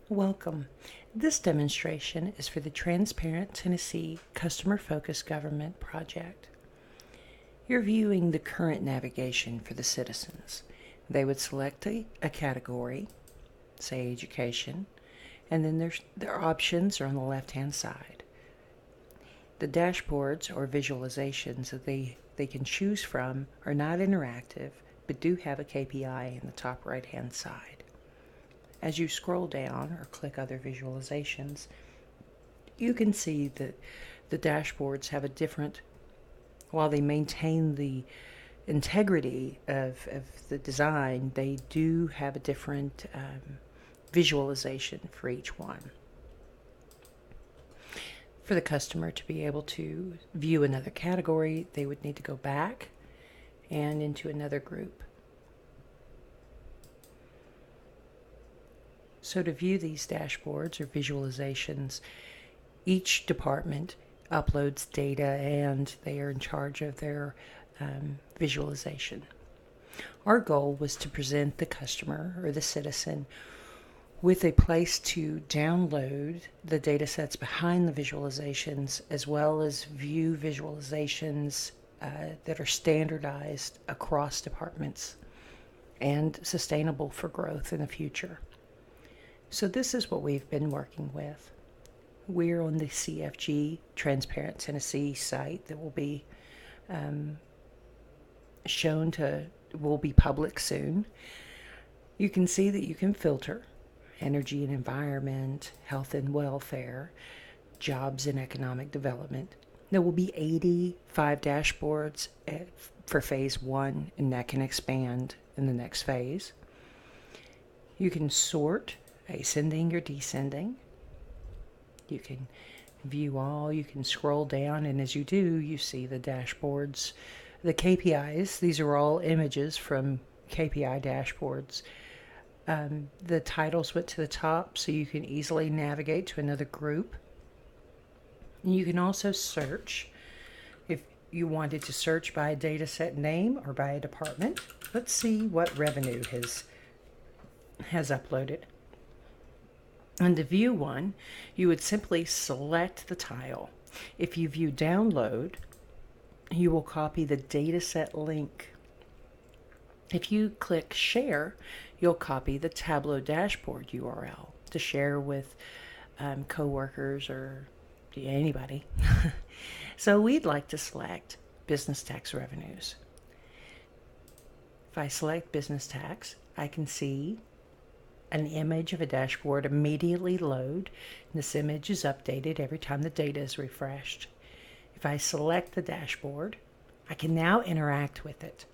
Welcome. This demonstration is for the Transparent Tennessee Customer Focused Government Project. You're viewing the current navigation for the citizens. They would select a category, say education, and then their options are on the left-hand side. The dashboards or visualizations that they can choose from are not interactive, but do have a KPI in the top right-hand side. As you scroll down or click other visualizations, you can see that the dashboards have a different, while they maintain the integrity of the design, they do have a different visualization for each one. For the customer to be able to view another category, they would need to go back and into another group. So to view these dashboards or visualizations, each department uploads data and they are in charge of their visualization. Our goal was to present the customer or the citizen with a place to download the data sets behind the visualizations, as well as view visualizations that are standardized across departments and sustainable for growth in the future. So this is what we've been working with. We're on the CFG Transparent Tennessee site that will be will be public soon. You can see that you can filter energy and environment, health and welfare, jobs and economic development. There will be 85 dashboards for phase 1, and that can expand in the next phase. You can sort ascending or descending. You can view all, you can scroll down, and as you do, you see the dashboards, the KPIs. These are all images from KPI dashboards. The titles went to the top, so you can easily navigate to another group. And you can also search if you wanted to search by a data set name or by a department. Let's see what revenue has uploaded. And to view one, you would simply select the tile. If you view download, you will copy the dataset link. If you click share, you'll copy the Tableau dashboard URL to share with coworkers or anybody. So we'd like to select business tax revenues. If I select business tax, I can see an image of a dashboard immediately load. This image is updated every time the data is refreshed. If I select the dashboard, I can now interact with it.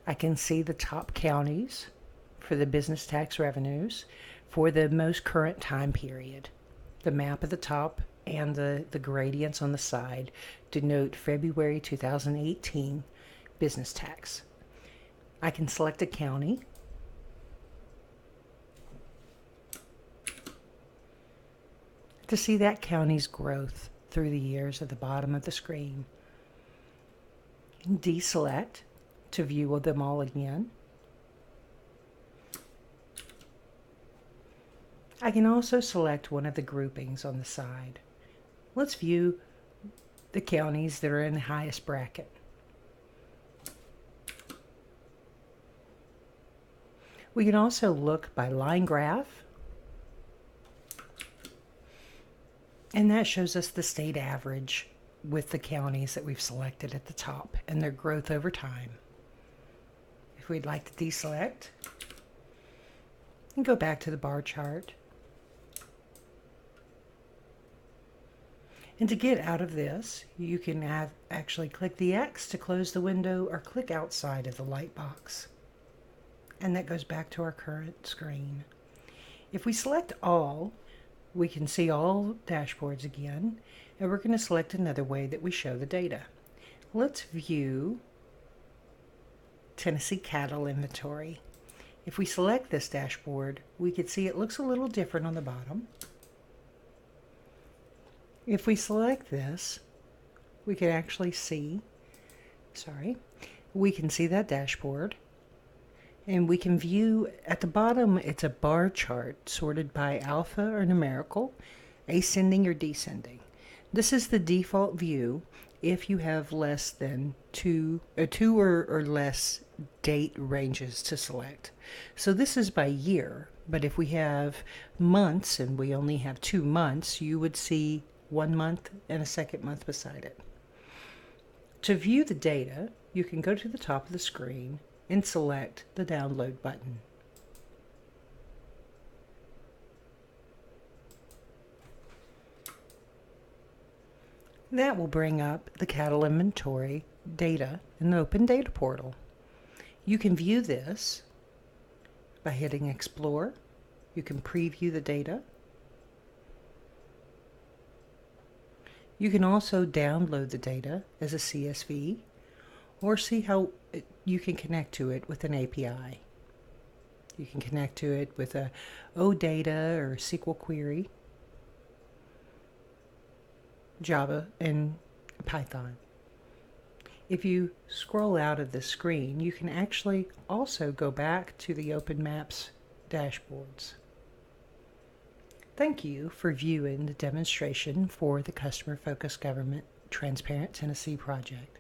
I can see the top counties for the business tax revenues for the most current time period. The map at the top and the gradients on the side denote February 2018 business tax. I can select a county. To see that county's growth through the years at the bottom of the screen. Deselect to view them all again. I can also select one of the groupings on the side. Let's view the counties that are in the highest bracket. We can also look by line graph, and that shows us the state average with the counties that we've selected at the top and their growth over time. If we'd like to deselect and go back to the bar chart. And to get out of this, you can actually click the X to close the window or click outside of the light box. And that goes back to our current screen. If we select all, we can see all dashboards again, and we're going to select another way that we show the data. Let's view Tennessee cattle inventory. If we select this dashboard, we can see it looks a little different on the bottom. If we select this, we can actually see, we can see that dashboard. And we can view at the bottom, it's a bar chart sorted by alpha or numerical, ascending or descending. This is the default view if you have less than two or less date ranges to select. So this is by year, but if we have months and we only have 2 months, you would see 1 month and a second month beside it. To view the data, you can go to the top of the screen and select the download button. That will bring up the cattle inventory data in the Open Data Portal. You can view this by hitting Explore. You can preview the data. You can also download the data as a CSV or see how you can connect to it with an API. You can connect to it with a OData or SQL query, Java, and Python. If you scroll out of the screen, you can actually also go back to the Open Maps dashboards. Thank you for viewing the demonstration for the Customer Focused Government Transparent Tennessee project.